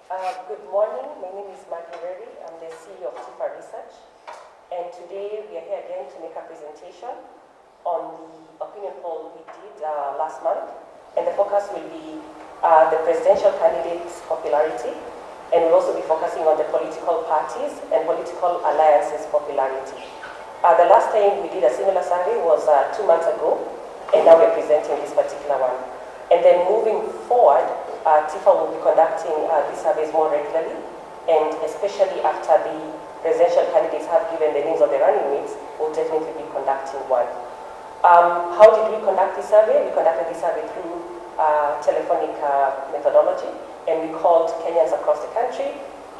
Good morning. My name is Maggie. I'm the CEO of TIFA Research. And today we are here again to make a presentation on the opinion poll we did last month. And the focus will be the presidential candidate's popularity. And we'll also be focusing on the political parties and political alliances' popularity. The last time we did a similar survey was 2 months ago, and now we're presenting this particular one. And then moving forward, TIFA will be conducting these surveys more regularly, and especially after the presidential candidates have given the names of the running mates, we'll definitely be conducting one. How did we conduct this survey? We conducted this survey through telephonic methodology, and we called Kenyans across the country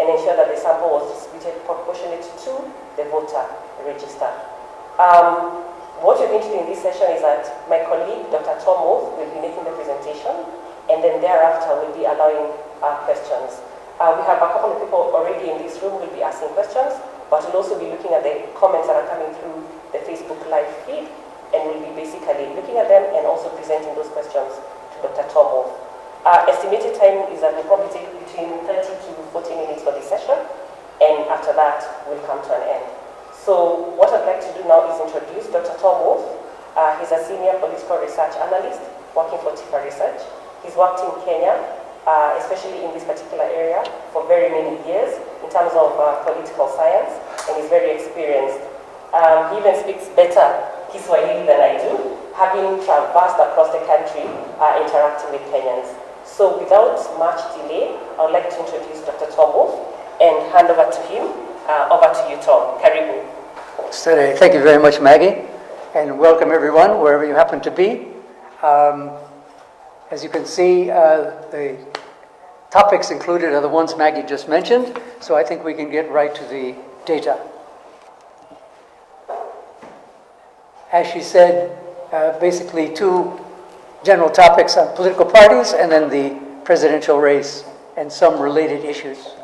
and ensured that the sample was distributed proportionate to the voter register. What you're going to do in this session is that my colleague, Dr. 𝗔𝗕𝗢𝗨, will be making the presentation, and then thereafter we'll be allowing questions. We have a couple of people already in this room who will be asking questions, but we'll also be looking at the comments that are coming through the Facebook live feed, and we'll be basically looking at them and also presenting those questions to Dr. 𝗔𝗕𝗢𝗨. Estimated time is that we'll probably take between 30 to 40 minutes for this session, and after that we'll come to an end. So what I'd like to do now is introduce Dr. 𝗔𝗕𝗢𝗨. He's a senior political research analyst working for TIFA Research. He's worked in Kenya, especially in this particular area, for very many years in terms of political science, and he's very experienced. He even speaks better Kiswahili than I do, having traversed across the country interacting with Kenyans. So without much delay, I would like to introduce Dr. 𝗔𝗕𝗢𝗨 and hand over to him. Over to you, Tom. Karibu. Thank you very much, Maggie, and welcome everyone, wherever you happen to be. As you can see, the topics included are the ones Maggie just mentioned, so I think we can get right to the data. As she said, basically two general topics on political parties and then the presidential race and some related issues.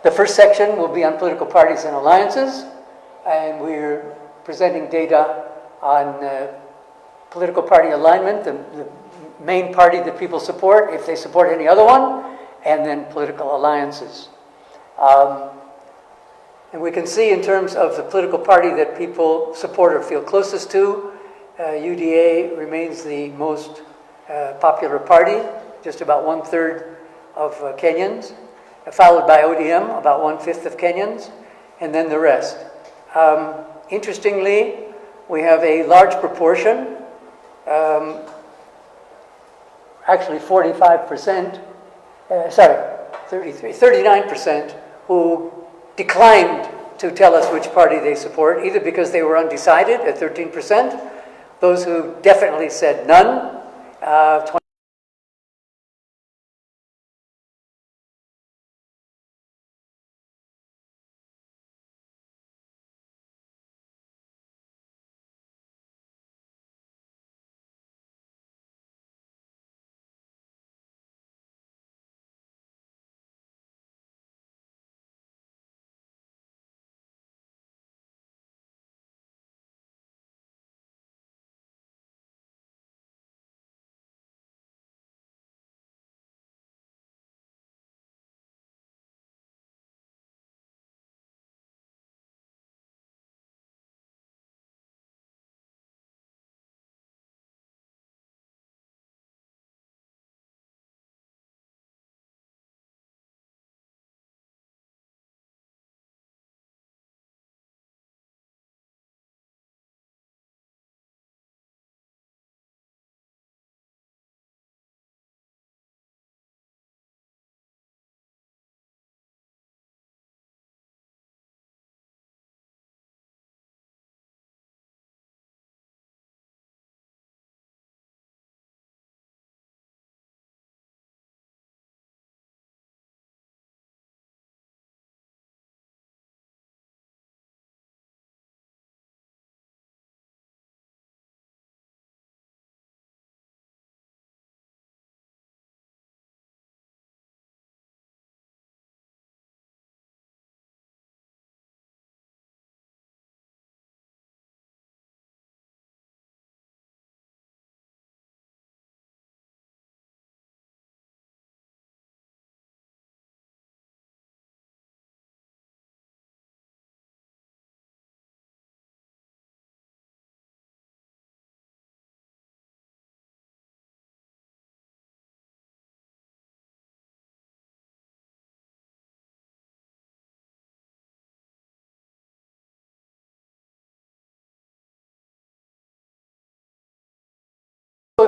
The first section will be on political parties and alliances, and we're presenting data on political party alignment, the main party that people support, if they support any other one, and then political alliances. And we can see in terms of the political party that people support or feel closest to, UDA remains the most popular party, just about 1/3 of Kenyans, followed by ODM, about 1/5 of Kenyans, and then the rest. Interestingly, we have a large proportion, actually 45%, 39%, who declined to tell us which party they support, either because they were undecided at 13%, those who definitely said none,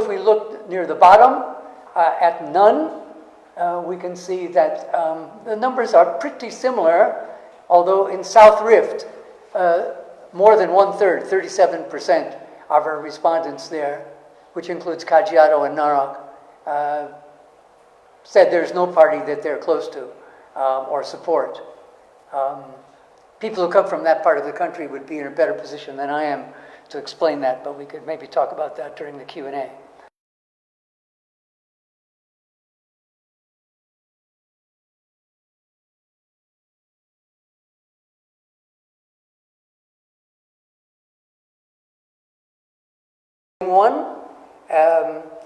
if we look near the bottom at none, we can see that the numbers are pretty similar, although in South Rift, more than 1/3, 37% of our respondents there, which includes Kajiado and Narok, said there's no party that they're close to or support. People who come from that part of the country would be in a better position than I am to explain that, but we could maybe talk about that during the Q&A. One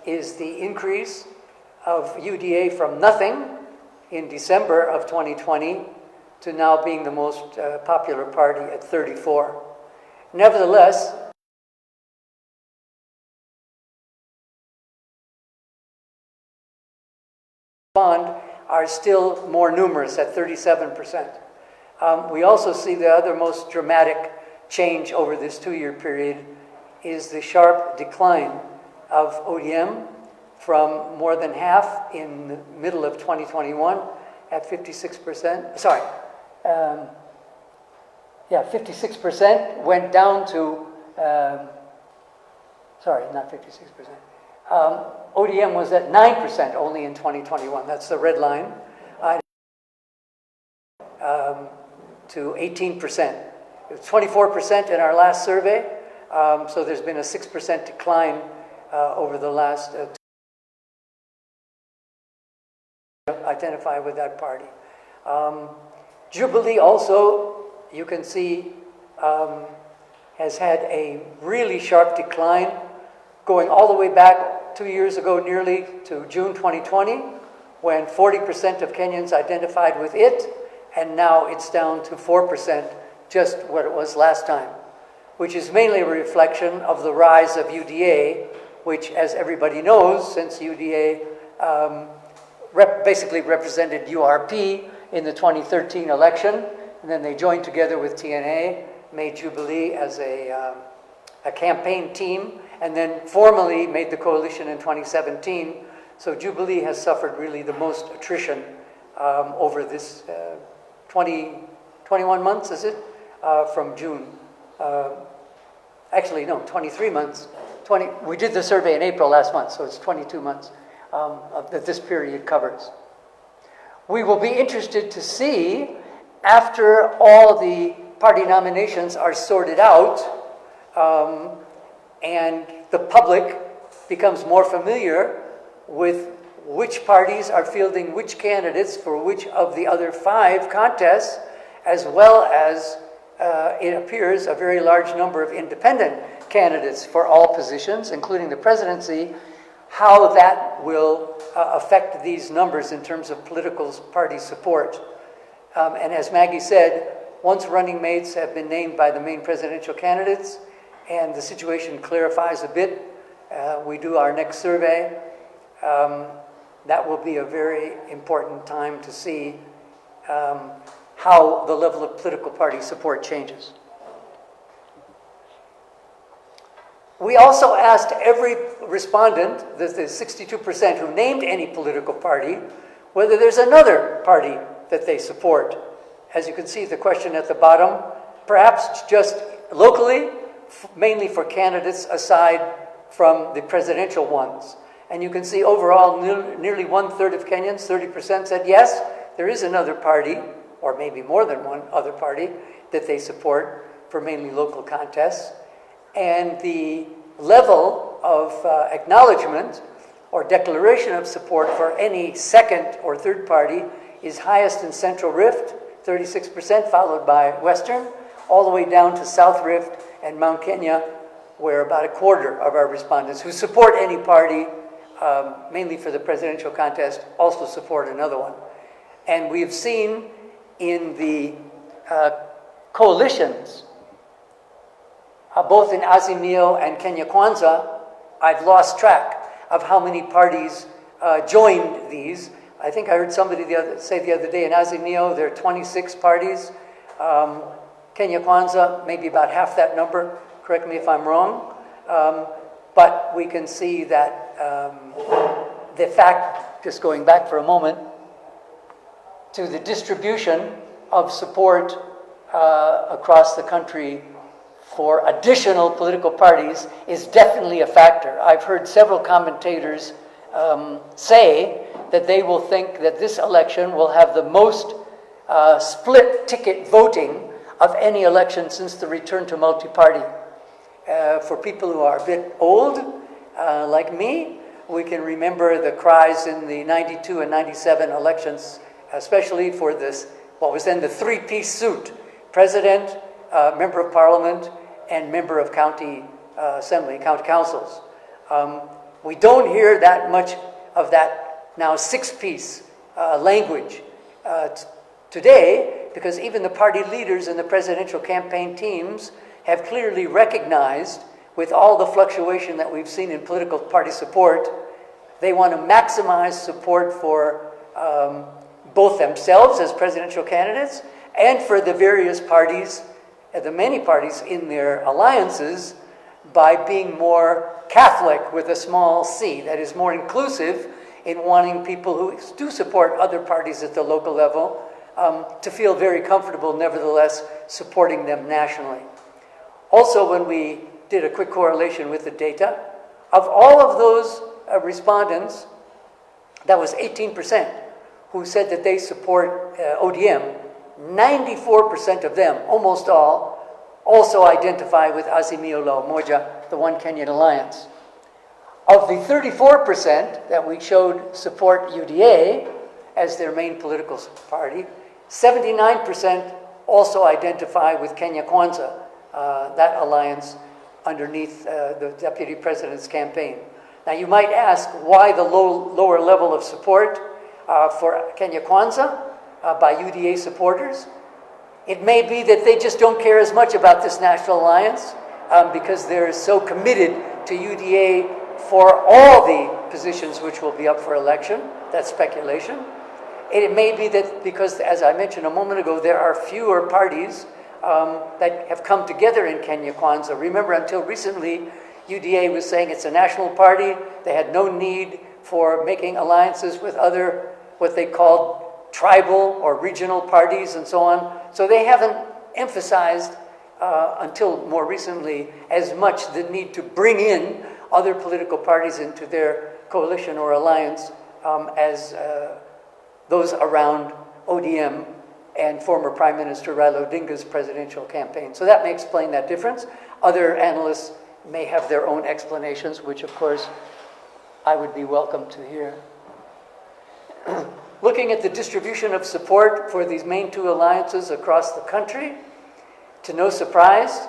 is the increase of UDA from nothing in December of 2020 to now being the most popular party at 34. Nevertheless, are still more numerous at 37%. We also see the other most dramatic change over this 2-year period is the sharp decline of ODM from more than half in the middle of 2021 at 56%. Sorry, 56% went down to, sorry, not 56%. ODM was at 9% only in 2021. That's the red line. To 18%. It was 24% in our last survey. So there's been a 6% decline over the last identify with that party. Jubilee also, you can see, has had a really sharp decline, going all the way back 2 years ago nearly to June 2020, when 40% of Kenyans identified with it, and now it's down to 4%, just what it was last time, which is mainly a reflection of the rise of UDA, which, as everybody knows, since UDA basically represented URP in the 2013 election, and then they joined together with TNA, made Jubilee as a campaign team, and then formally made the coalition in 2017. So Jubilee has suffered really the most attrition over this 21 months, is it? From June. Actually, no, 23 months. We did the survey in April last month, so it's 22 months that this period covers. We will be interested to see, after all the party nominations are sorted out, and the public becomes more familiar with which parties are fielding which candidates for which of the other 5 contests, as well as it appears a very large number of independent candidates for all positions, including the presidency, how that will affect these numbers in terms of political party support. And as Maggie said, once running mates have been named by the main presidential candidates and the situation clarifies a bit, we do our next survey, that will be a very important time to see how the level of political party support changes. We also asked every respondent, the 62% who named any political party, whether there's another party that they support. As you can see, the question at the bottom, perhaps just locally, mainly for candidates aside from the presidential ones. And you can see overall, nearly 1/3 of Kenyans, 30%, said yes, there is another party, or maybe more than one other party, that they support for mainly local contests. And the level of acknowledgement or declaration of support for any second or third party is highest in Central Rift, 36%, followed by Western, all the way down to South Rift and Mount Kenya, where about 1/4 of our respondents who support any party, mainly for the presidential contest, also support another one. And we've seen in the coalitions, both in Azimio and Kenya Kwanza, I've lost track of how many parties joined these. I think I heard somebody say the other day in Azimio there are 26 parties. Kenya Kwanza, maybe about half that number. Correct me if I'm wrong. But we can see that the fact, just going back for a moment, to the distribution of support across the country for additional political parties is definitely a factor. I've heard several commentators say that they will think that this election will have the most split ticket voting of any election since the return to multi-party. For people who are a bit old, like me, we can remember the cries in the 92 and 97 elections, especially for this, what was then the three-piece suit: president, member of parliament, and member of county assembly, county councils. We don't hear that much of that now six-piece language today, because even the party leaders and the presidential campaign teams have clearly recognized, with all the fluctuation that we've seen in political party support, they want to maximize support for both themselves as presidential candidates and for the various parties, the many parties in their alliances, by being more Catholic with a small c, that is more inclusive in wanting people who do support other parties at the local level to feel very comfortable, nevertheless, supporting them nationally. Also, when we did a quick correlation with the data, of all of those respondents, that was 18% who said that they support ODM. 94% of them, almost all, also identify with azimio la umoja, the One Kenyan Alliance. Of the 34% that we showed support UDA as their main political party, 79% also identify with Kenya Kwanza, that alliance underneath the Deputy President's campaign. Now you might ask why the lower level of support for Kenya Kwanza by UDA supporters. It may be that they just don't care as much about this national alliance because they're so committed to UDA for all the positions which will be up for election. That's speculation. It may be that because, as I mentioned a moment ago, there are fewer parties that have come together in Kenya Kwanza. Remember, until recently, UDA was saying it's a national party. They had no need for making alliances with other, what they called tribal or regional parties and so on. So they haven't emphasized until more recently as much the need to bring in other political parties into their coalition or alliance as those around ODM and former Prime Minister Raila Odinga's presidential campaign. So that may explain that difference. Other analysts may have their own explanations, which of course I would be welcome to hear. Looking at the distribution of support for these main two alliances across the country, to no surprise,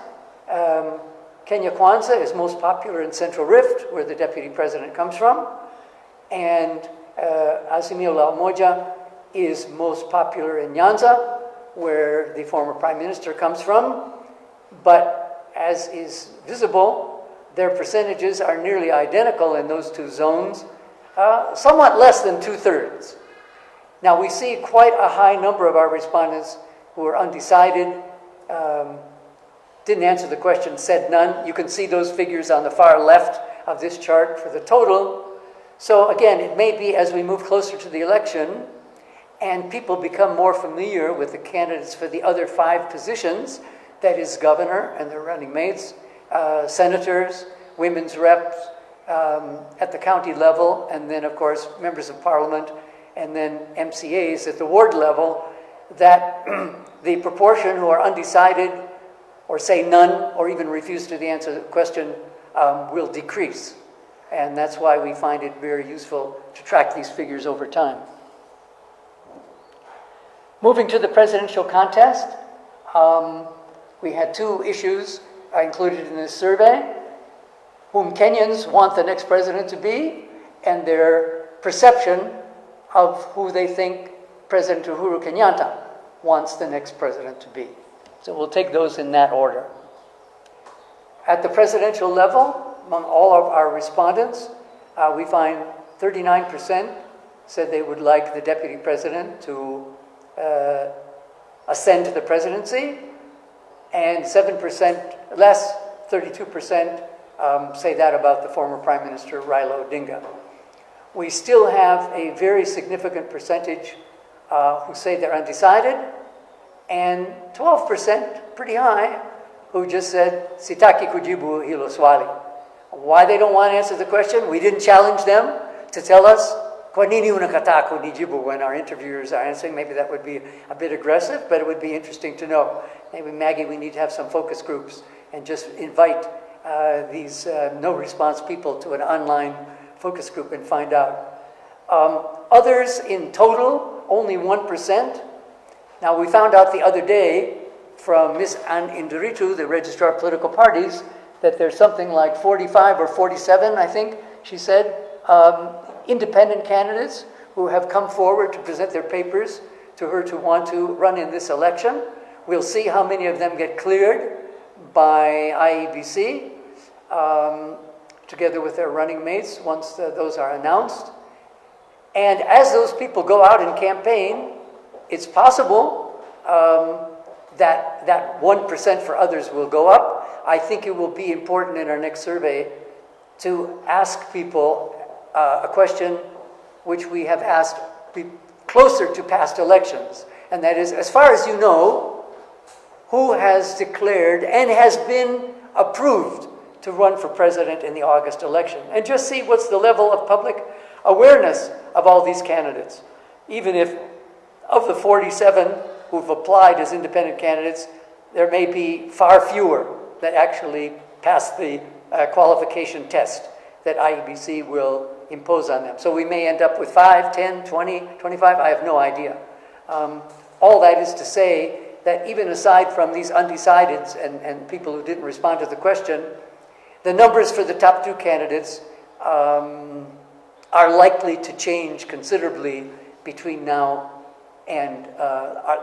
Kenya Kwanza is most popular in Central Rift, where the Deputy President comes from, and Azimio la Umoja is most popular in Nyanza, where the former Prime Minister comes from, but as is visible, their percentages are nearly identical in those two zones, somewhat less than 2/3. Now, we see quite a high number of our respondents who are undecided, didn't answer the question, said none. You can see those figures on the far left of this chart for the total. So again, it may be as we move closer to the election and people become more familiar with the candidates for the other 5 positions, that is governor and their running mates, senators, women's reps at the county level, and then of course members of parliament, and then MCAs at the ward level, that the proportion who are undecided or say none or even refuse to answer the question will decrease. And that's why we find it very useful to track these figures over time. Moving to the presidential contest, we had 2 issues included in this survey: whom Kenyans want the next president to be, and their perception of who they think President Uhuru Kenyatta wants the next president to be. So we'll take those in that order. At the presidential level, among all of our respondents, we find 39% said they would like the deputy president to ascend to the presidency, and 7% less, 32%, say that about the former Prime Minister Raila Odinga. We still have a very significant percentage who say they're undecided, and 12%, pretty high, who just said, sitaki kujibu hilo swali. Why they don't want to answer the question? We didn't challenge them to tell us, kwa nini unakataa kunijibu, when our interviewers are answering. Maybe that would be a bit aggressive, but it would be interesting to know. Maybe, Maggie, we need to have some focus groups and just invite these no-response people to an online focus group and find out. Others, in total, only 1%. Now, we found out the other day from Ms. Ann Indiritu, the Registrar of Political Parties, that there's something like 45 or 47, I think, she said, independent candidates who have come forward to present their papers to her to want to run in this election. We'll see how many of them get cleared by IEBC, together with their running mates, once those are announced. And as those people go out and campaign, it's possible that 1% for others will go up. I think it will be important in our next survey to ask people a question which we have asked closer to past elections. And that is, as far as you know, who has declared and has been approved to run for president in the August election? And just see what's the level of public awareness of all these candidates. Even if of the 47 who've applied as independent candidates, there may be far fewer that actually pass the qualification test that IEBC will impose on them. So we may end up with 5, 10, 20, 25, I have no idea. All that is to say that even aside from these undecideds and people who didn't respond to the question, the numbers for the top two candidates are likely to change considerably between now and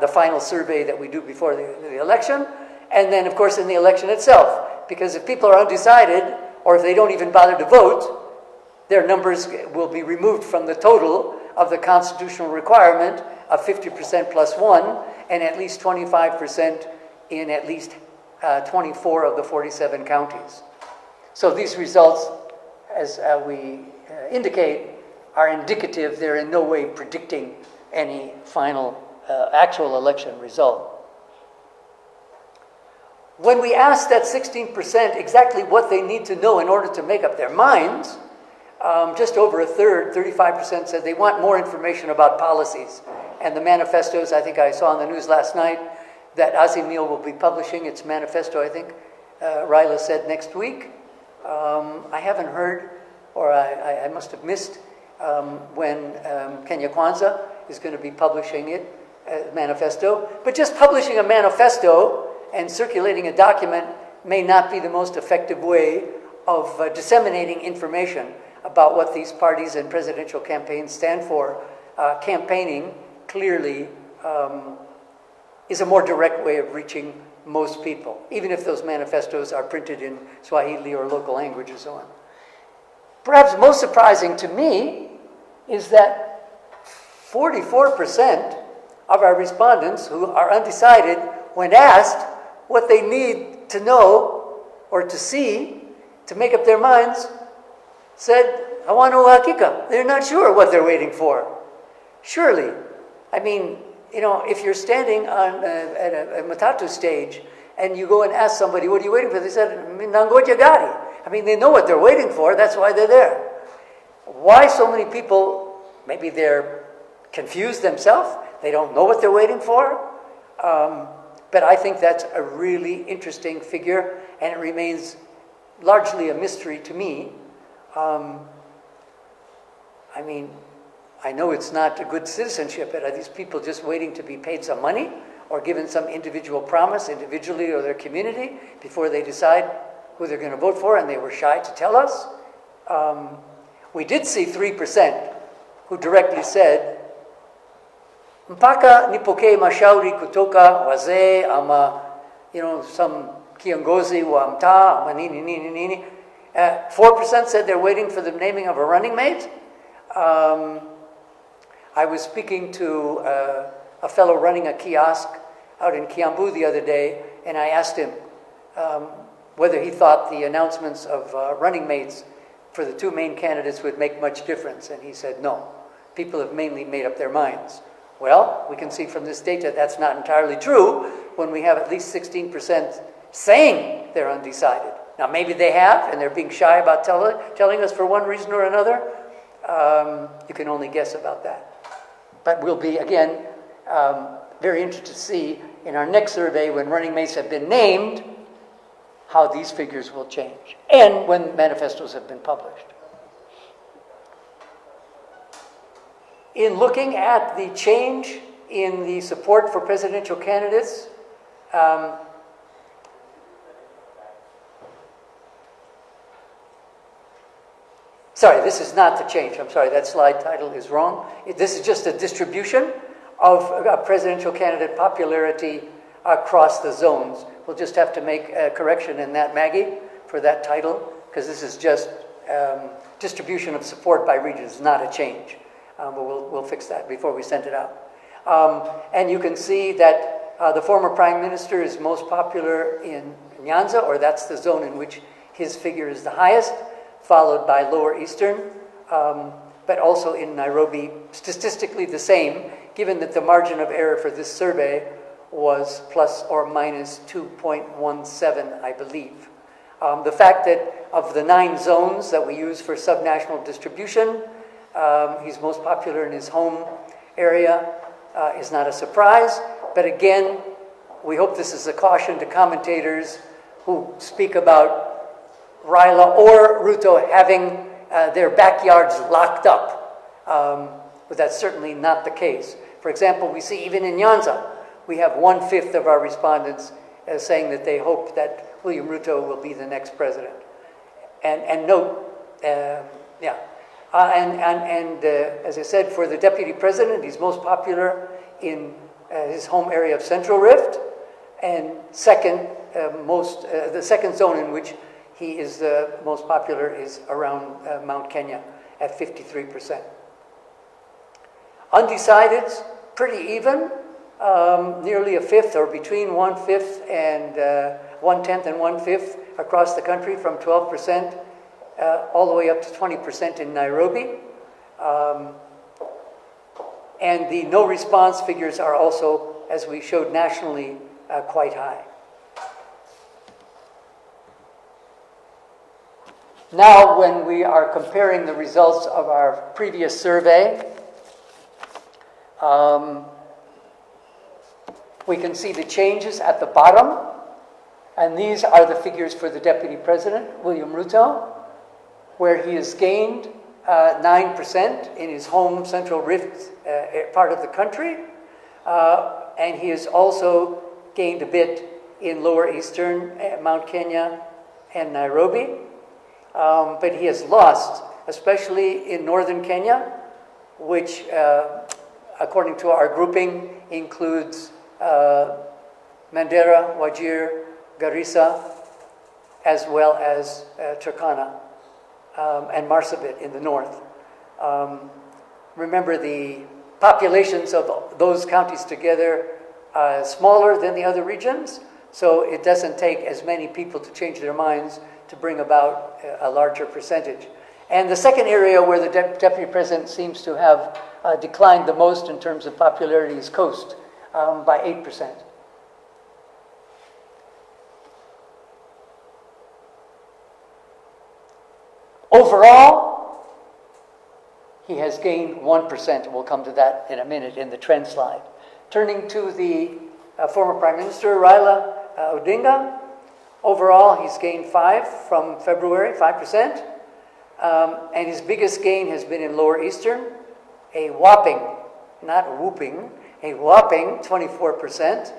the final survey that we do before the election, and then, of course, in the election itself. Because if people are undecided, or if they don't even bother to vote, their numbers will be removed from the total of the constitutional requirement of 50% plus 1, and at least 25% in at least 24 of the 47 counties. So these results, as we indicate, are indicative. They're in no way predicting any final actual election result. When we asked that 16% exactly what they need to know in order to make up their minds, just over a third, 35%, said they want more information about policies. And the manifestos, I think I saw on the news last night, that azimio will be publishing its manifesto, I think, Raila said next week. I haven't heard, or I must have missed, when Kenya Kwanza is going to be publishing it, manifesto. But just publishing a manifesto and circulating a document may not be the most effective way of disseminating information about what these parties and presidential campaigns stand for. Campaigning clearly is a more direct way of reaching most people, even if those manifestos are printed in Swahili or local language and so on. Perhaps most surprising to me is that 44% of our respondents who are undecided, when asked what they need to know or to see to make up their minds, said, hawana uhakika. They're not sure what they're waiting for. Surely, I mean, you know, if you're standing on at a matatu stage and you go and ask somebody, what are you waiting for? They said, nangoja gari. I mean, they know what they're waiting for. That's why they're there. Why so many people, maybe they're confused themselves. They don't know what they're waiting for. But I think that's a really interesting figure, and it remains largely a mystery to me. I mean, I know it's not a good citizenship, but are these people just waiting to be paid some money or given some individual promise, individually or their community, before they decide who they're going to vote for, and they were shy to tell us? We did see 3% who directly said, mpaka nipokee mashauri kutoka wazee ama, you know, some kiongozi wa mtaa ama nini nini nini. 4% said they're waiting for the naming of a running mate. I was speaking to a fellow running a kiosk out in Kiambu the other day, and I asked him, whether he thought the announcements of running mates for the two main candidates would make much difference, and he said no. People have mainly made up their minds. Well, we can see from this data that's not entirely true when we have at least 16% saying they're undecided. Now, maybe they have, and they're being shy about telling us for one reason or another. You can only guess about that. But we'll be, again, very interested to see in our next survey, when running mates have been named, how these figures will change, and when manifestos have been published. In looking at the change in the support for presidential candidates, sorry, this is not the change. I'm sorry, that slide title is wrong. This is just a distribution of presidential candidate popularity across the zones. We'll just have to make a correction in that, Maggie, for that title, because this is just distribution of support by regions, not a change. But we'll fix that before we send it out. And you can see that the former Prime Minister is most popular in Nyanza, or that's the zone in which his figure is the highest, followed by Lower Eastern, but also in Nairobi, statistically the same, given that the margin of error for this survey was plus or minus 2.17, I believe. The fact that of the 9 zones that we use for subnational distribution, he's most popular in his home area is not a surprise. But again, we hope this is a caution to commentators who speak about Raila or Ruto having their backyards locked up. But that's certainly not the case. For example, we see even in Nyanza, we have 1/5 of our respondents saying that they hope that William Ruto will be the next president. And note, as I said, for the deputy president, he's most popular in his home area of Central Rift, and the second zone in which he is most popular is around Mount Kenya at 53%. Undecideds, pretty even, nearly a fifth, or between 1/5 and 1/10 and 1/5 across the country, from 12% all the way up to 20% in Nairobi. And the no response figures are also, as we showed nationally, quite high. Now, when we are comparing the results of our previous survey, we can see the changes at the bottom, and these are the figures for the Deputy President, William Ruto, where he has gained 9% in his home Central Rift part of the country, and he has also gained a bit in Lower Eastern, Mount Kenya, and Nairobi. But he has lost, especially in Northern Kenya, which, according to our grouping, includes Mandera, Wajir, Garissa, as well as Turkana and Marsabit in the north. Remember, the populations of those counties together are smaller than the other regions, so it doesn't take as many people to change their minds to bring about a larger percentage. And the second area where the Deputy President seems to have declined the most in terms of popularity is Coast, by 8%. Overall, he has gained 1%, and we'll come to that in a minute in the trend slide. Turning to the former Prime Minister, Raila Odinga, overall he's gained 5 from February, 5%, and his biggest gain has been in Lower Eastern, a whopping, not whooping, a whopping 24%,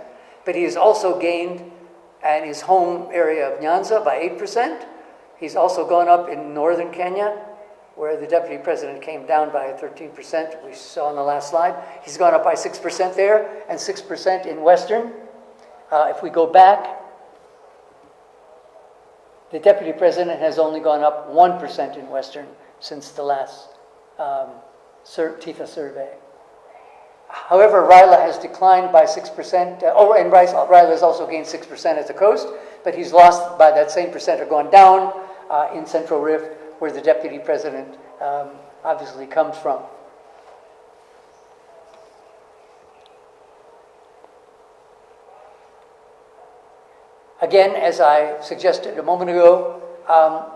but he has also gained in his home area of Nyanza by 8%. He's also gone up in northern Kenya, where the Deputy President came down by 13%, we saw on the last slide. He's gone up by 6% there, and 6% in western. If we go back, the Deputy President has only gone up 1% in western since the last TIFA survey. However, Raila has declined by 6%, and Raila has also gained 6% at the coast, but but he's lost by that same percent or gone down in Central Rift, where the deputy president obviously comes from. Again, as I suggested a moment ago,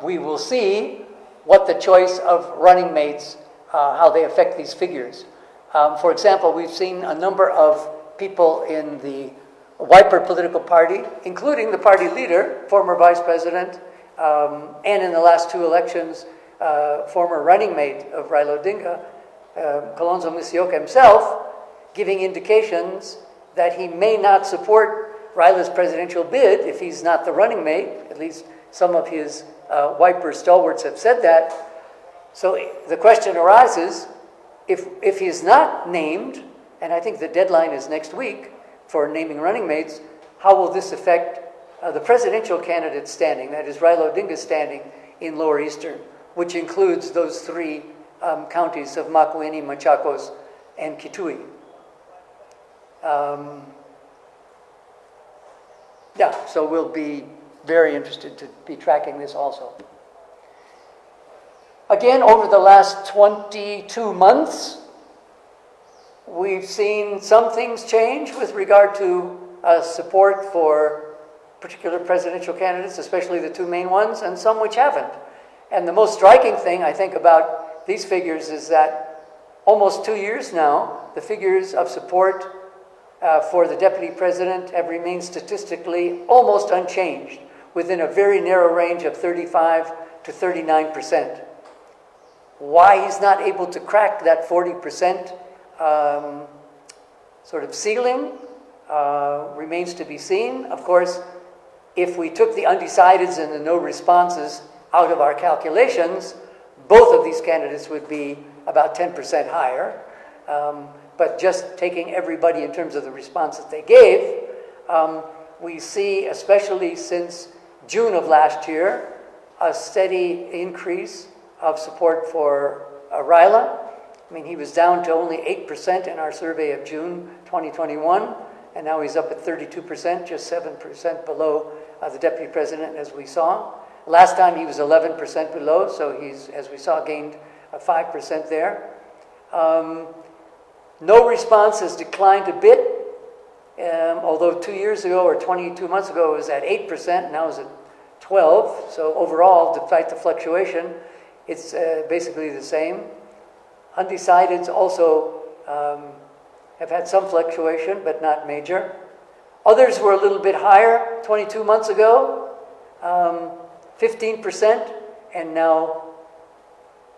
we will see what the choice of running mates, how they affect these figures. For example, we've seen a number of people in the Wiper political party, including the party leader, former vice president, and in the last two elections, former running mate of Raila Odinga, Kalonzo Musyoka himself, giving indications that he may not support Raila's presidential bid if he's not the running mate. At least some of his Wiper stalwarts have said that. So the question arises, if he's not named, and I think the deadline is next week for naming running mates, how will this affect the presidential candidate's standing, that is Raila Odinga's standing in Lower Eastern, which includes those three counties of Makwiny, Machakos, and Kitui. Yeah, so we'll be very interested to be tracking this also. Again, over the last 22 months, we've seen some things change with regard to support for particular presidential candidates, especially the two main ones, and some which haven't. And the most striking thing, I think, about these figures is that almost 2 years now, the figures of support for the deputy president have remained statistically almost unchanged, within a very narrow range of 35 to 39%. Why he's not able to crack that 40% sort of ceiling remains to be seen. Of course, if we took the undecideds and the no responses out of our calculations, both of these candidates would be about 10% higher. But just taking everybody in terms of the response that they gave, we see, especially since June of last year, a steady increase of support for Raila. I mean, he was down to only 8% in our survey of June 2021, and now he's up at 32%, just 7% below the deputy president, as we saw. Last time he was 11% below, so he's, as we saw, gained 5% there. No response has declined a bit, although 2 years ago or 22 months ago it was at 8%, now it's at 12%. So overall, despite the fluctuation, it's basically the same. Undecideds also have had some fluctuation, but not major. Others were a little bit higher 22 months ago, 15%, and now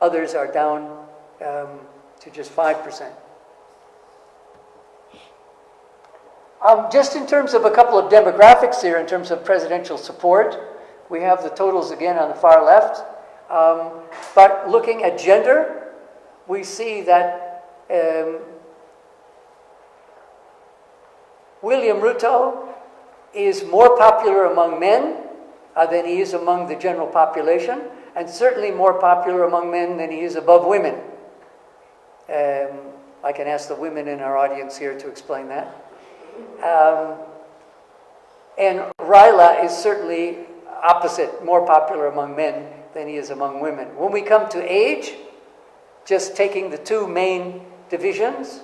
others are down to just 5%. Just in terms of a couple of demographics here, in terms of presidential support, we have the totals again on the far left. But looking at gender, we see that William Ruto is more popular among men than he is among the general population, and certainly more popular among men than he is above women. I can ask the women in our audience here to explain that. And Raila is certainly opposite, more popular among men than he is among women. When we come to age, just taking the two main divisions,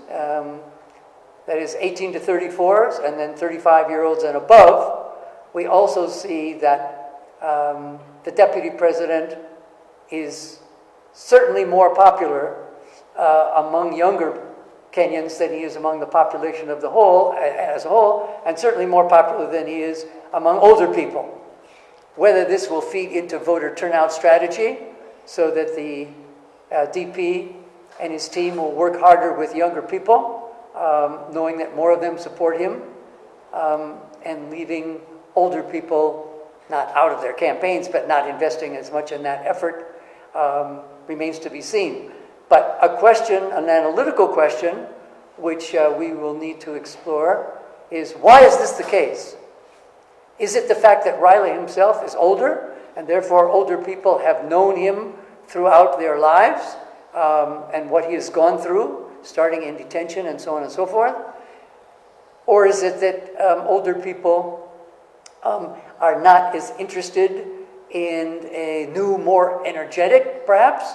that is 18 to 34s and then 35-year-olds and above, we also see that the deputy president is certainly more popular among younger Kenyans than he is among the population of the whole, as a whole, and certainly more popular than he is among older people. Whether this will feed into voter turnout strategy so that the DP and his team will work harder with younger people, knowing that more of them support him, and leaving older people not out of their campaigns, but not investing as much in that effort, remains to be seen. But a question, an analytical question, which we will need to explore, is why is this the case? Is it the fact that Raila himself is older, and therefore older people have known him throughout their lives, and what he has gone through, starting in detention and so on and so forth? Or is it that older people are not as interested in a new, more energetic, perhaps,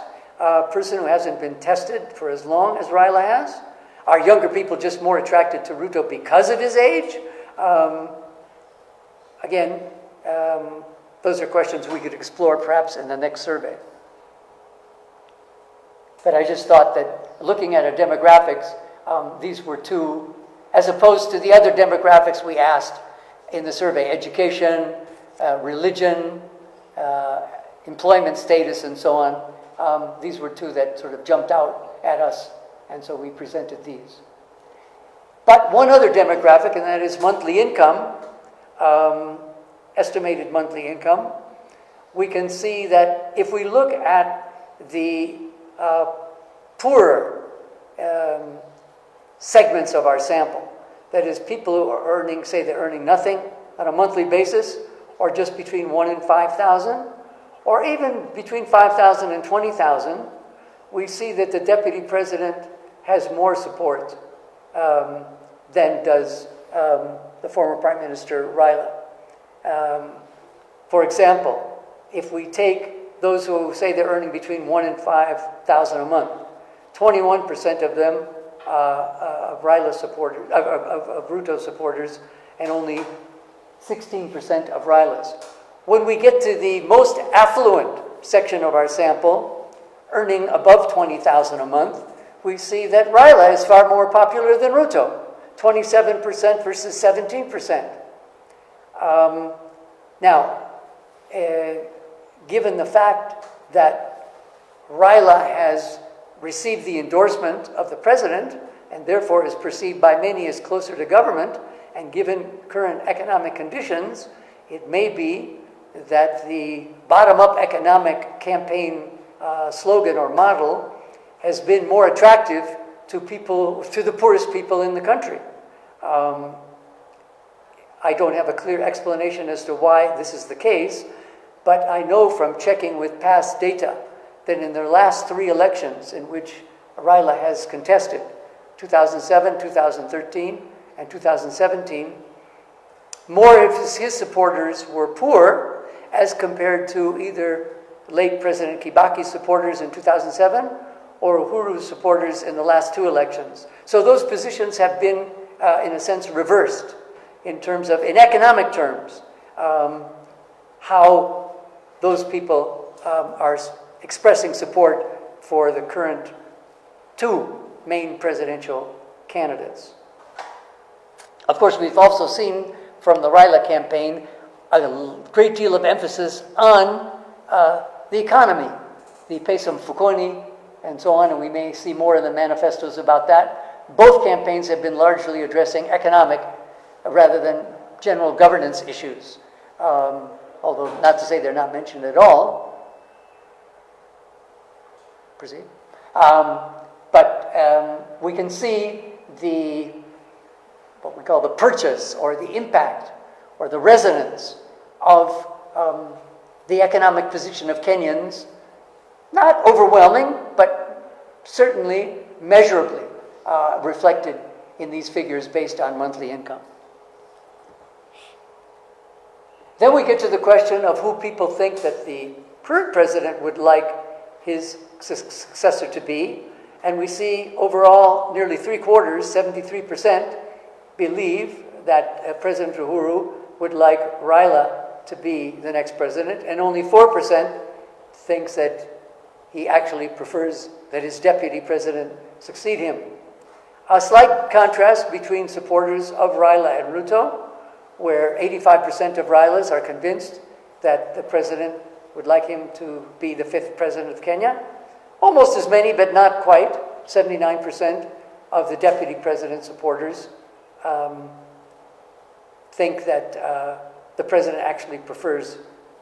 person who hasn't been tested for as long as Raila has? Are younger people just more attracted to Ruto because of his age? Again, those are questions we could explore perhaps in the next survey. But I just thought that looking at our demographics, these were two, as opposed to the other demographics we asked in the survey: education, religion, employment status, and so on. These were two that sort of jumped out at us, and so we presented these. But one other demographic, and that is monthly income, estimated monthly income. We can see that if we look at the poorer segments of our sample, that is, people who are earning, say they're earning nothing on a monthly basis, or just between 1 and 5,000, or even between 5,000 and 20,000, we see that the deputy president has more support than does the former Prime Minister Raila. For example, if we take those who say they're earning between 1 and 5,000 a month, 21% of them of Raila supporters, of Ruto supporters, and only 16% of Raila's. When we get to the most affluent section of our sample, earning above 20,000 a month, we see that Raila is far more popular than Ruto, 27% versus 17%. Now, given the fact that Raila has received the endorsement of the president and therefore is perceived by many as closer to government, and given current economic conditions, it may be that the bottom-up economic campaign slogan or model has been more attractive to people, to the poorest people in the country. I don't have a clear explanation as to why this is the case, but I know from checking with past data that in their last 3 elections in which Raila has contested, 2007, 2013, and 2017, more of his supporters were poor as compared to either late President Kibaki's supporters in 2007 or Uhuru's supporters in the last 2 elections. So those positions have been, in a sense, reversed in terms of, in economic terms, how those people are expressing support for the current 2 main presidential candidates. Of course, we've also seen from the Raila campaign a great deal of emphasis on the economy, the pesa mfukoni, and so on, and we may see more in the manifestos about that. Both campaigns have been largely addressing economic rather than general governance issues, although not to say they're not mentioned at all. Proceed. But we can see what we call the purchase or the impact or the resonance of the economic position of Kenyans, not overwhelming, but certainly measurably reflected in these figures based on monthly income. Then we get to the question of who people think that the current president would like his successor to be, and we see overall nearly 3/4, 73%, believe that President Uhuru would like Raila to be the next president, and only 4% thinks that he actually prefers that his deputy president succeed him. A slight contrast between supporters of Raila and Ruto, where 85% of Railas are convinced that the president would like him to be the 5th president of Kenya. Almost as many, but not quite, 79% of the deputy president supporters think that the president actually prefers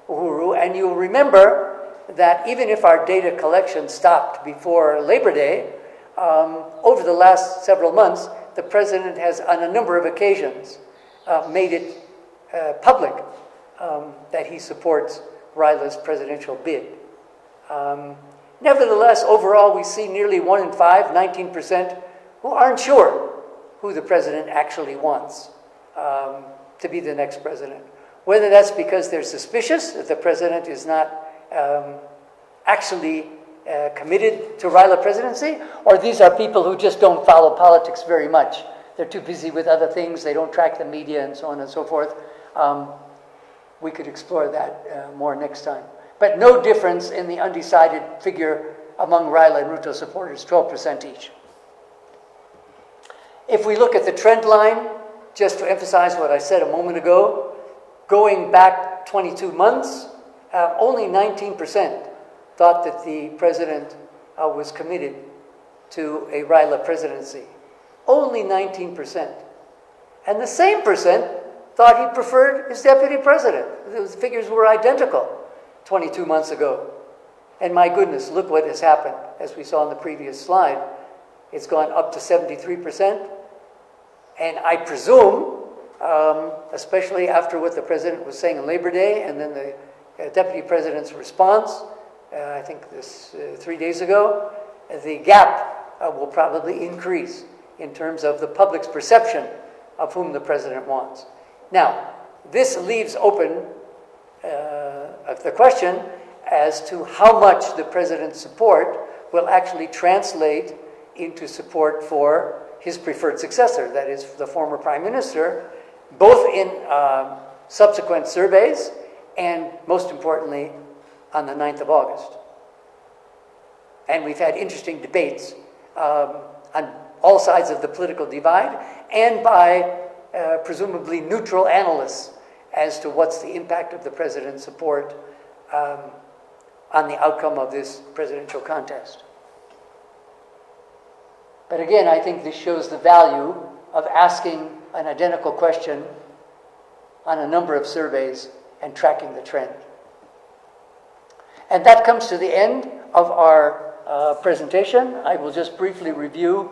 Uhuru. And you'll remember that even if our data collection stopped before Labor Day, over the last several months, the president has, on a number of occasions, made it public that he supports Raila's presidential bid. Nevertheless, overall, we see nearly 1 in 5, 19%, who aren't sure who the president actually wants to be the next president. Whether that's because they're suspicious that the president is not actually committed to Raila presidency, or these are people who just don't follow politics very much. They're too busy with other things, they don't track the media and so on and so forth. We could explore that more next time. But no difference in the undecided figure among Raila and Ruto supporters, 12% each. If we look at the trend line, just to emphasize what I said a moment ago, going back 22 months, only 19% thought that the president was committed to a Raila presidency. Only 19%. And the same percent thought he preferred his deputy president. Those figures were identical 22 months ago. And my goodness, look what has happened, as we saw in the previous slide. It's gone up to 73%. And I presume, especially after what the president was saying on Labor Day, and then the deputy president's response, I think this 3 days ago, the gap will probably increase in terms of the public's perception of whom the president wants. Now, this leaves open the question as to how much the president's support will actually translate into support for his preferred successor, that is, the former prime minister, both in subsequent surveys and, most importantly, on the 9th of August. And we've had interesting debates on all sides of the political divide and by presumably neutral analysts as to what's the impact of the president's support on the outcome of this presidential contest. But again, I think this shows the value of asking an identical question on a number of surveys and tracking the trend. And that comes to the end of our presentation. I will just briefly review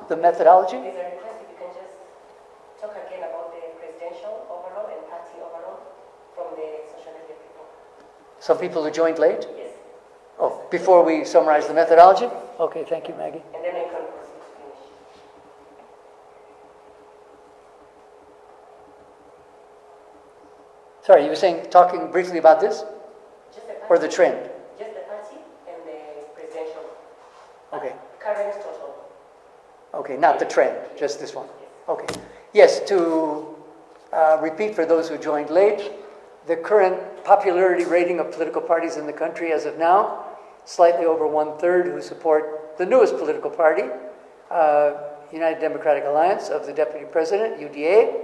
the methodology. There's a request if you can just talk again about the presidential overall and party overall from the social media people. Some people who joined late? Yes. Oh, before we summarize the methodology? Okay, thank you, Maggie. And then I can proceed to finish. Sorry, you were saying, talking briefly about this? Just the party, Or the trend? Just the party and the presidential. Okay. Current total. Okay, not the trend, just this one. Okay. Yes, to repeat for those who joined late, the current popularity rating of political parties in the country as of now, slightly over 1/3 who support the newest political party, United Democratic Alliance of the Deputy President, UDA,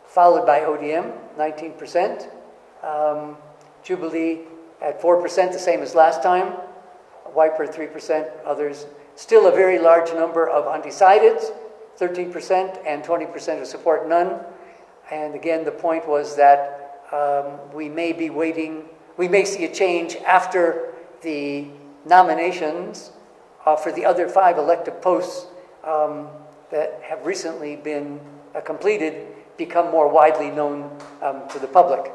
followed by ODM, 19%, Jubilee at 4%, the same as last time, Wiper 3%, others. Still a very large number of undecideds, 13%, and 20% who support none. And again, the point was that we may see a change after the nominations for the other 5 elective posts that have recently been completed become more widely known to the public.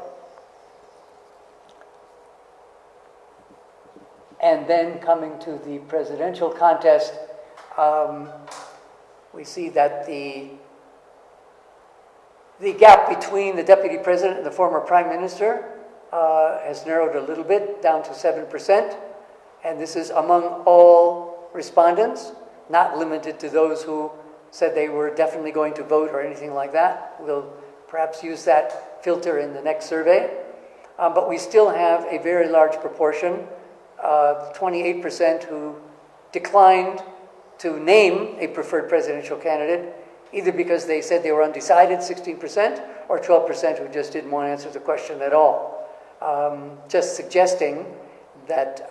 And then coming to the presidential contest, we see that the gap between the deputy president and the former prime minister has narrowed a little bit, down to 7%. And this is among all respondents, not limited to those who said they were definitely going to vote or anything like that. We'll perhaps use that filter in the next survey. But we still have a very large proportion, 28% who declined to name a preferred presidential candidate, either because they said they were undecided, 16%, or 12% who just didn't want to answer the question at all. Just suggesting that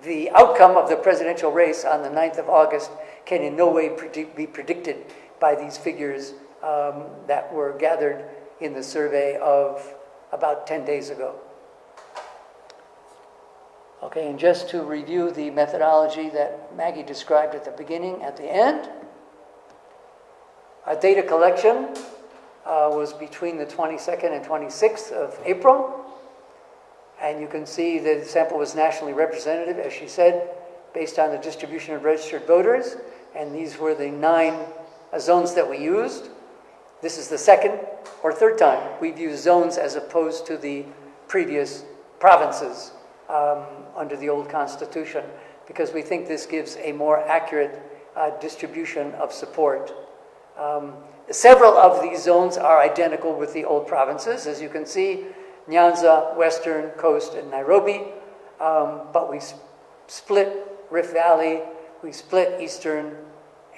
the outcome of the presidential race on the 9th of August can in no way be predicted by these figures that were gathered in the survey of about 10 days ago. Okay, and just to review the methodology that Maggie described at the beginning, at the end, our data collection was between the 22nd and 26th of April. And you can see that the sample was nationally representative, as she said, based on the distribution of registered voters. And these were the 9 zones that we used. This is the second or third time we've used zones as opposed to the previous provinces under the old constitution, because we think this gives a more accurate distribution of support. Several of these zones are identical with the old provinces, as you can see, Nyanza, Western, Coast, and Nairobi, but we split Rift Valley, we split Eastern,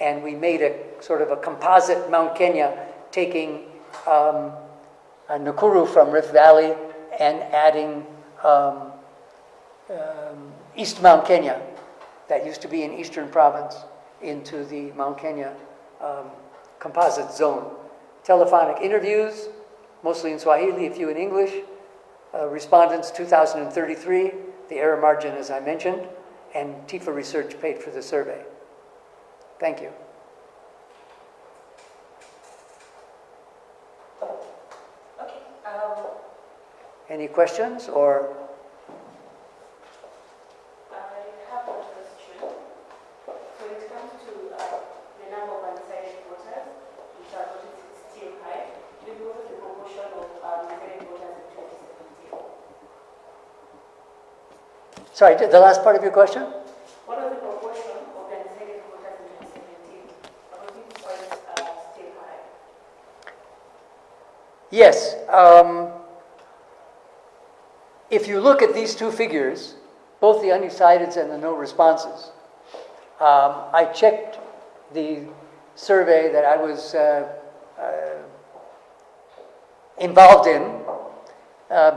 and we made a sort of a composite Mount Kenya, taking Nakuru from Rift Valley and adding East Mount Kenya, that used to be an Eastern province, into the Mount Kenya composite zone. Telephonic interviews, mostly in Swahili, a few in English. Respondents 2,033, the error margin as I mentioned, and TIFA Research paid for the survey. Thank you. Okay. Any questions or? I have one question. So it comes to the number of undecided voters, which are voting still high. Do you know the proportion of undecided voters in 2017? Sorry, the last part of your question? What was the proportion of the undecided voters in 2017? Voting points still high. Yes. If you look at these two figures, both the undecideds and the no responses, I checked the survey that I was involved in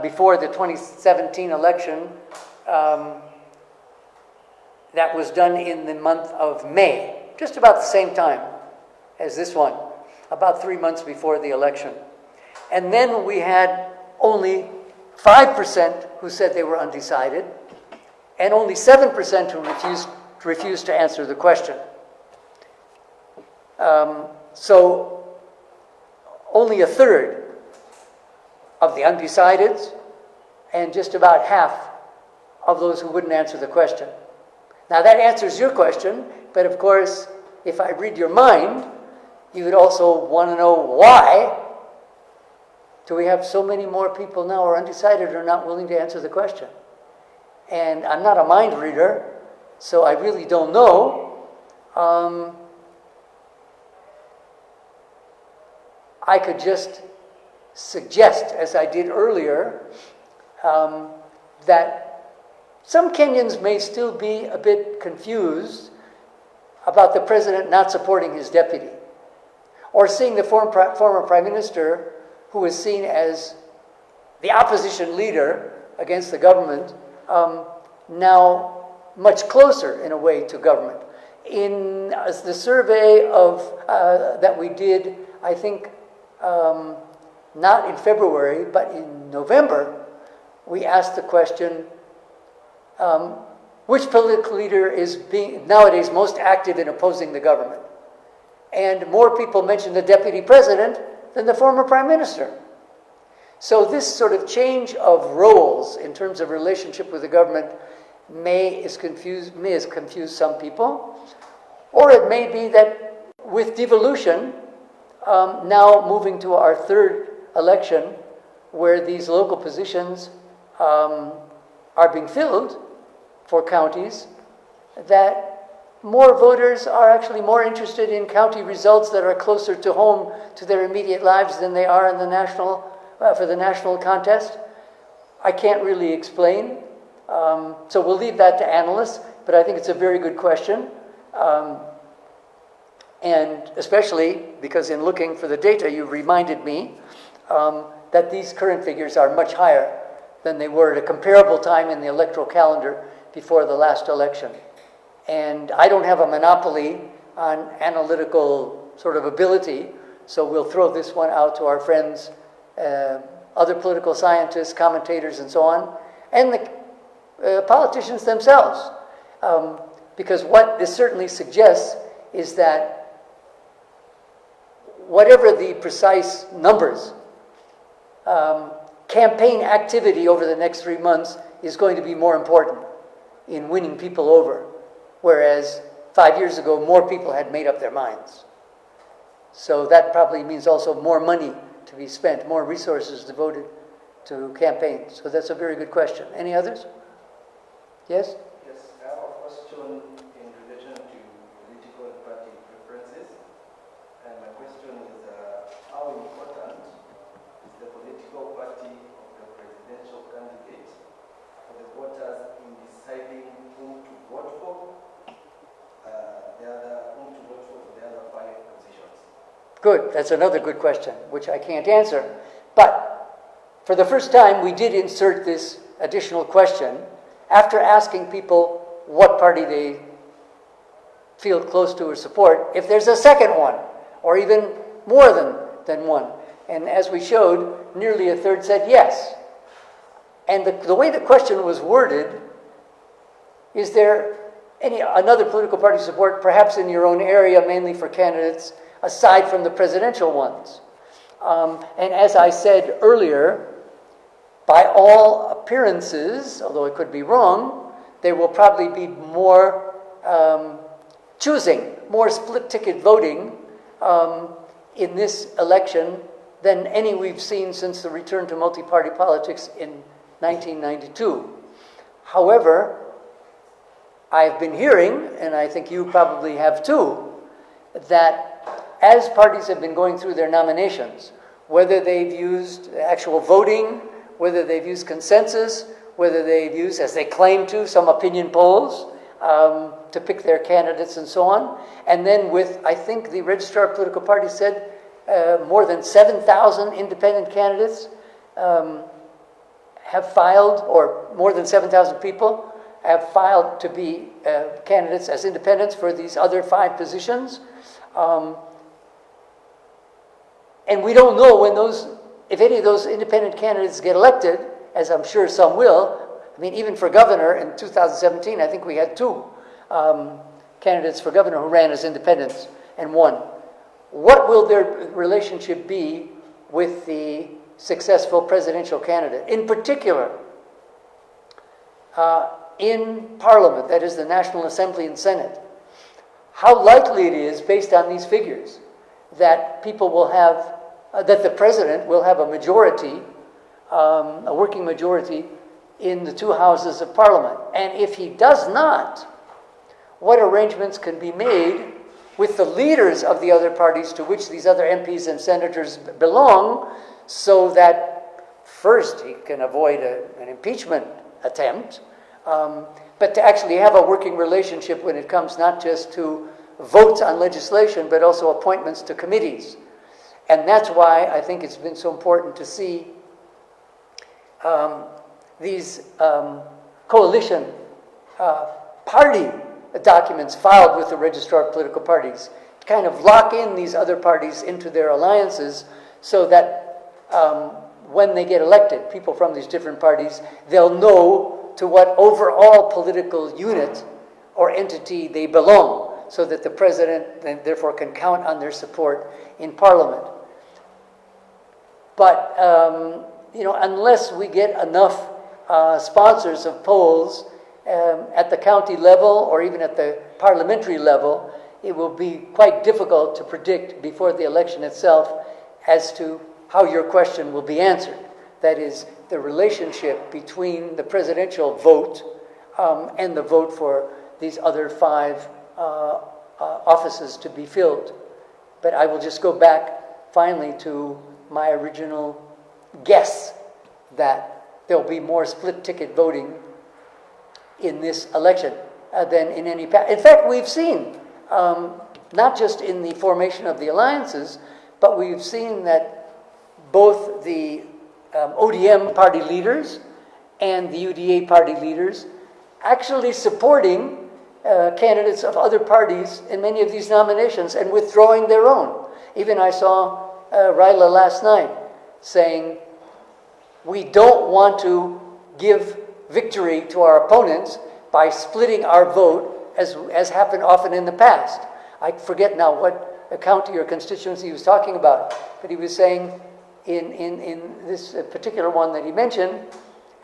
before the 2017 election. That was done in the month of May, just about the same time as this one, about 3 months before the election. And then we had only 5% who said they were undecided, and only 7% who refused to answer the question. So only a third of the undecideds and just about half of those who wouldn't answer the question. Now that answers your question, but of course, if I read your mind, you would also want to know why do we have so many more people now who are undecided or not willing to answer the question? And I'm not a mind reader, so I really don't know. I could just suggest, as I did earlier, that some Kenyans may still be a bit confused about the president not supporting his deputy, or seeing the former prime minister, who is seen as the opposition leader against the government, now much closer in a way to government. In the survey that we did, I think, not in February, but in November, we asked the question, which political leader is nowadays most active in opposing the government? And more people mentioned the deputy president than the former prime minister. So this sort of change of roles in terms of relationship with the government may have confused some people. Or it may be that with devolution, now moving to our third election, where these local positions are being filled for counties, that more voters are actually more interested in county results that are closer to home, to their immediate lives, than they are in the national, for the national contest. I can't really explain, so we'll leave that to analysts, but I think it's a very good question. And especially because in looking for the data, you reminded me that these current figures are much higher than they were at a comparable time in the electoral calendar before the last election. And I don't have a monopoly on analytical sort of ability, so we'll throw this one out to our friends, other political scientists, commentators, and so on, and the politicians themselves. Because what this certainly suggests is that whatever the precise numbers, campaign activity over the next 3 months is going to be more important in winning people over, whereas 5 years ago, more people had made up their minds. So that probably means also more money to be spent, more resources devoted to campaigns. So that's a very good question. Any others? Yes? Yes, I have a question in relation to political and party preferences. And my question is, how important is the political party of the presidential candidate for the voters in deciding whom to vote for, whom to vote for the other 5 positions? Good. That's another good question, which I can't answer. But for the first time, we did insert this additional question after asking people what party they feel close to or support, if there's a second one, or even more than one. And as we showed, nearly a third said yes. And the way the question was worded, is there another political party support, perhaps in your own area, mainly for candidates, aside from the presidential ones? And as I said earlier, by all appearances, although it could be wrong, there will probably be more choosing, more split-ticket voting in this election than any we've seen since the return to multi-party politics in 1992. However, I've been hearing, and I think you probably have too, that as parties have been going through their nominations, whether they've used actual voting, whether they've used consensus, whether they've used, as they claim to, some opinion polls to pick their candidates and so on. And then with, I think the Registrar of Political Parties said, more than 7,000 independent candidates have filed, or more than 7,000 people have filed to be candidates as independents for these other 5 positions. And we don't know when if any of those independent candidates get elected, as I'm sure some will. I mean, even for governor in 2017, I think we had 2 candidates for governor who ran as independents and won. What will their relationship be with the successful presidential candidate? In particular, in Parliament, that is the National Assembly and Senate, how likely it is, based on these figures, that people will have, that the president will have a majority, a working majority in the 2 houses of Parliament. And if he does not, what arrangements can be made with the leaders of the other parties to which these other MPs and senators belong, so that first he can avoid an impeachment attempt, but to actually have a working relationship when it comes not just to votes on legislation, but also appointments to committees. And that's why I think it's been so important to see these coalition party documents filed with the Registrar of Political Parties to kind of lock in these other parties into their alliances, so that when they get elected, people from these different parties, they'll know to what overall political unit or entity they belong, so that the president then therefore can count on their support in Parliament. But unless we get enough sponsors of polls at the county level or even at the parliamentary level, it will be quite difficult to predict before the election itself as to how your question will be answered. That is, the relationship between the presidential vote and the vote for these other 5 offices to be filled. But I will just go back finally to my original guess that there'll be more split-ticket voting in this election than in any past. In fact, we've seen, not just in the formation of the alliances, but we've seen that both the ODM party leaders and the UDA party leaders actually supporting candidates of other parties in many of these nominations and withdrawing their own. Even I saw Raila last night saying, we don't want to give victory to our opponents by splitting our vote, as happened often in the past. I forget now what county or constituency he was talking about, but he was saying in this particular one that he mentioned,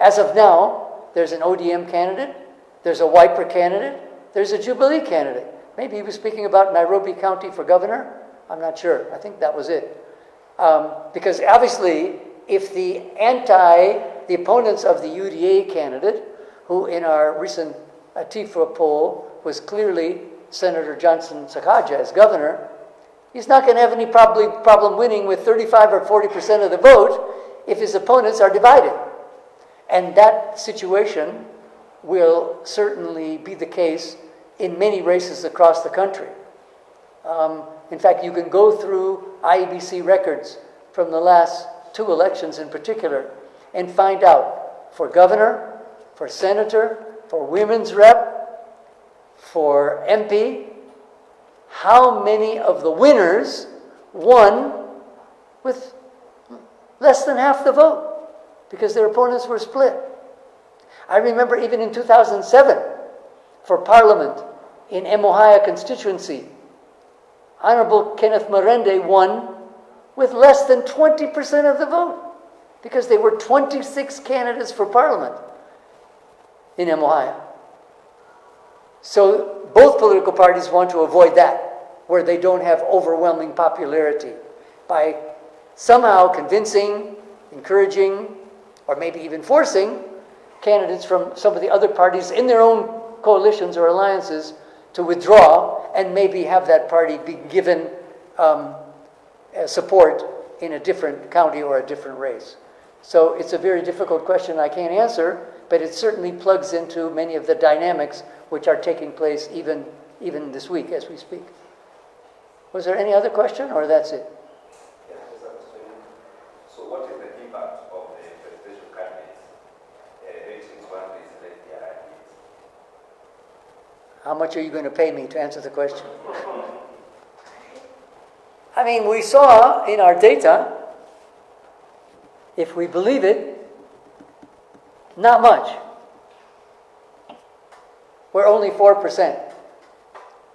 as of now, there's an ODM candidate, there's a Wiper candidate, there's a Jubilee candidate. Maybe he was speaking about Nairobi County for governor, I'm not sure. I think that was it. Because obviously, if the opponents of the UDA candidate, who in our recent TIFA poll was clearly Senator Johnson Sakaja as governor, he's not going to have any problem winning with 35 or 40% of the vote if his opponents are divided. And that situation will certainly be the case in many races across the country. In fact, you can go through IEBC records from the last 2 elections in particular and find out for governor, for senator, for women's rep, for MP, how many of the winners won with less than half the vote because their opponents were split. I remember even in 2007 for Parliament in Emuhaya constituency, Honorable Kenneth Marende won with less than 20% of the vote because there were 26 candidates for Parliament in Emuhaya. So both political parties want to avoid that, where they don't have overwhelming popularity, by somehow convincing, encouraging, or maybe even forcing candidates from some of the other parties in their own coalitions or alliances to withdraw and maybe have that party be given support in a different county or a different race. So it's a very difficult question I can't answer, but it certainly plugs into many of the dynamics which are taking place even this week as we speak. Was there any other question, or that's it? Yeah, there's a question. So what is the impact of the presidential candidates ratings once they select their candidates? How much are you going to pay me to answer the question? I mean, we saw in our data, if we believe it, not much. We're only 4%.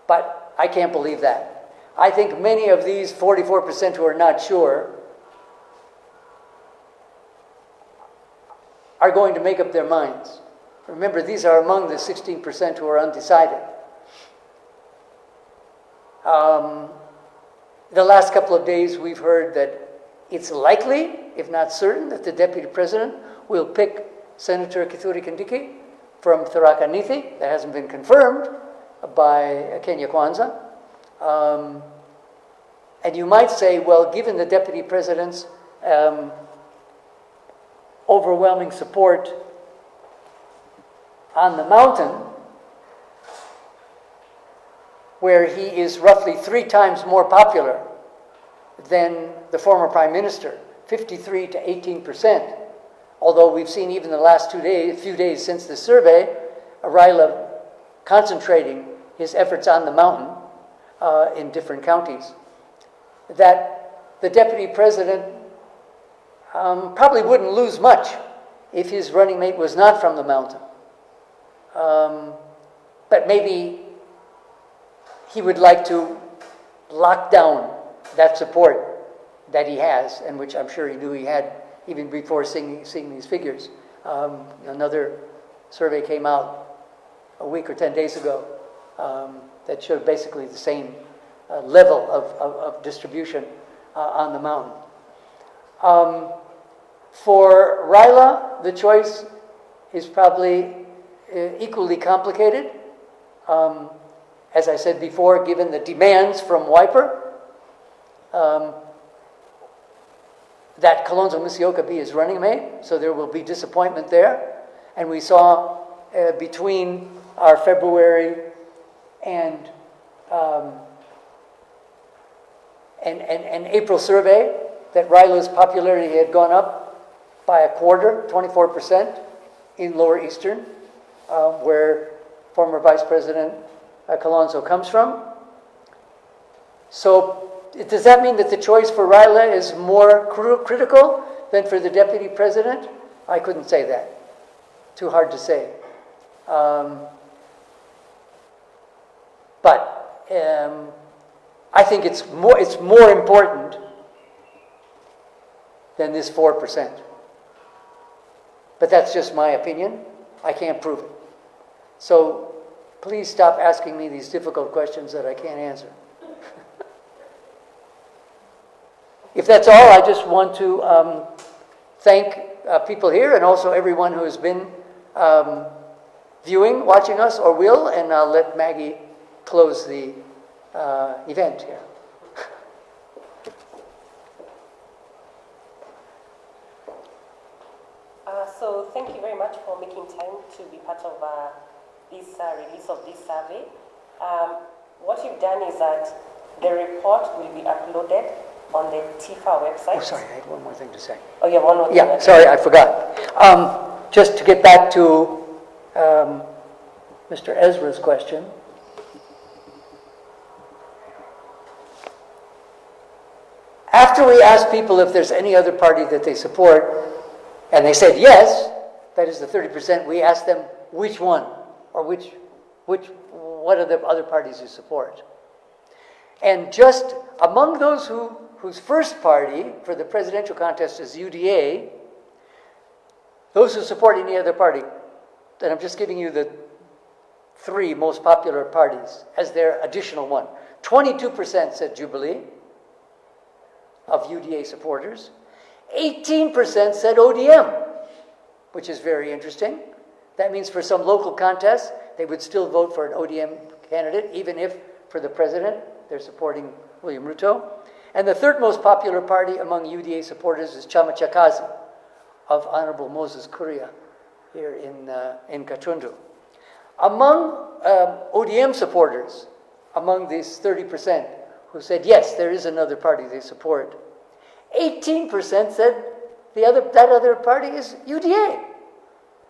But I can't believe that. I think many of these 44% who are not sure are going to make up their minds. Remember, these are among the 16% who are undecided. The last couple of days we've heard that it's likely, if not certain, that the Deputy President will pick Senator Kithure Kindiki from Tharaka Nithi. That hasn't been confirmed by Kenya Kwanza. And you might say, well, given the Deputy President's overwhelming support on the mountain, where he is roughly 3 times more popular than the former Prime Minister, 53 to 18%. Although we've seen even the last few days since the survey, Raila concentrating his efforts on the mountain in different counties, that the Deputy President probably wouldn't lose much if his running mate was not from the mountain. But maybe he would like to lock down that support that he has, and which I'm sure he knew he had even before seeing these figures. Another survey came out a week or 10 days ago that showed basically the same level of distribution on the mountain. For Raila, the choice is probably equally complicated. As I said before, given the demands from Wiper, that Kalonzo Musyoka be his running mate, so there will be disappointment there. And we saw between our February and April survey that Raila's popularity had gone up by a quarter, 24% in Lower Eastern, where former Vice President Kalonzo comes from. So does that mean that the choice for Raila is more critical than for the Deputy President? I couldn't say that. Too hard to say. But I think it's more important than this 4%. But that's just my opinion. I can't prove it. So please stop asking me these difficult questions that I can't answer. if that's all, I just want to thank people here and also everyone who has been viewing, watching us, or will, and I'll let Maggie close the event here. So thank you very much for making time to be part of this release of this survey. What you've done is that the report will be uploaded on the TIFA website. Oh, sorry, I had one more thing to say. Oh, you have one more thing? Yeah, sorry, I forgot. Just to get back to Mr. Ezra's question. After we asked people if there's any other party that they support, and they said yes, that is the 30%, we asked them which one, or what are the other parties you support? And just among those whose first party for the presidential contest is UDA, those who support any other party, and I'm just giving you the 3 most popular parties as their additional one. 22% said Jubilee of UDA supporters. 18% said ODM, which is very interesting. That means for some local contests, they would still vote for an ODM candidate, even if for the president, they're supporting William Ruto. And the 3rd most popular party among UDA supporters is 𝗔𝗕𝗢𝗨𝗧 of Honorable Moses Kuria here in Gatundu. Among ODM supporters, among these 30% who said, yes, there is another party they support, 18% said that other party is UDA,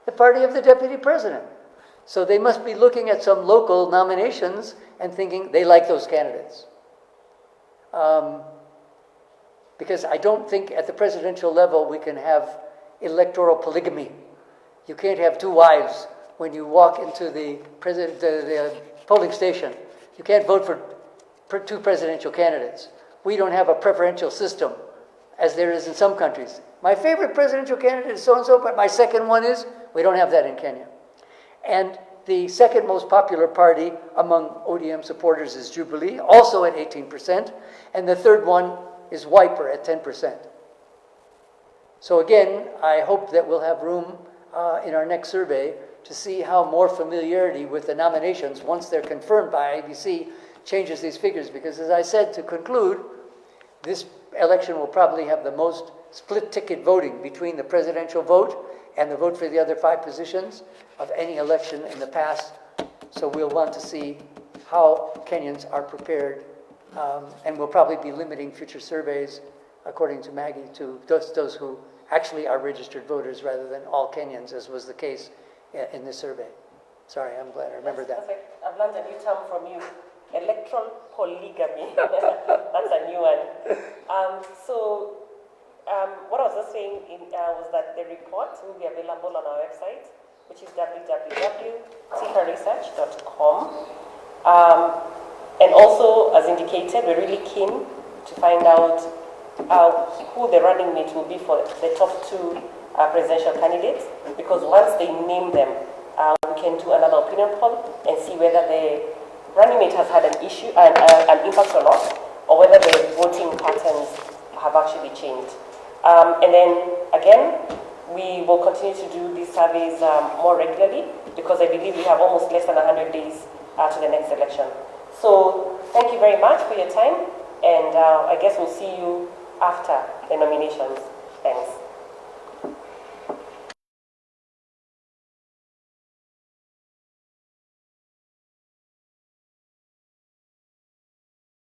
the party of the deputy president. So they must be looking at some local nominations and thinking they like those candidates. Because I don't think at the presidential level we can have electoral polygamy. You can't have 2 wives when you walk into the polling station. You can't vote for 2 presidential candidates. We don't have a preferential system, as there is in some countries. My favorite presidential candidate is so-and-so, but my second one is, we don't have that in Kenya. And the 2nd most popular party among ODM supporters is Jubilee, also at 18%, and the 3rd one is Wiper at 10%. So again, I hope that we'll have room in our next survey to see how more familiarity with the nominations, once they're confirmed by IBC, changes these figures. Because as I said, to conclude, this election will probably have the most split-ticket voting between the presidential vote and the vote for the other 5 positions of any election in the past. So we'll want to see how Kenyans are prepared, and we'll probably be limiting future surveys, according to Maggie, to those who actually are registered voters rather than all Kenyans, as was the case in this survey. Sorry, I'm glad I remembered that. Perfect. I've learned a new term from you. Electoral polygamy. That's a new one. What I was just saying was that the report will be available on our website, which is www.tifaresearch.com. And also, as indicated, we're really keen to find out who the running mate will be for the top 2 presidential candidates, because once they name them, we can do another opinion poll and see whether the running mate has had an issue, an impact or not, or whether the voting patterns have actually changed. And then again, we will continue to do these surveys more regularly, because I believe we have almost less than 100 days to the next election. So thank you very much for your time, and I guess we'll see you after the nominations. Thanks.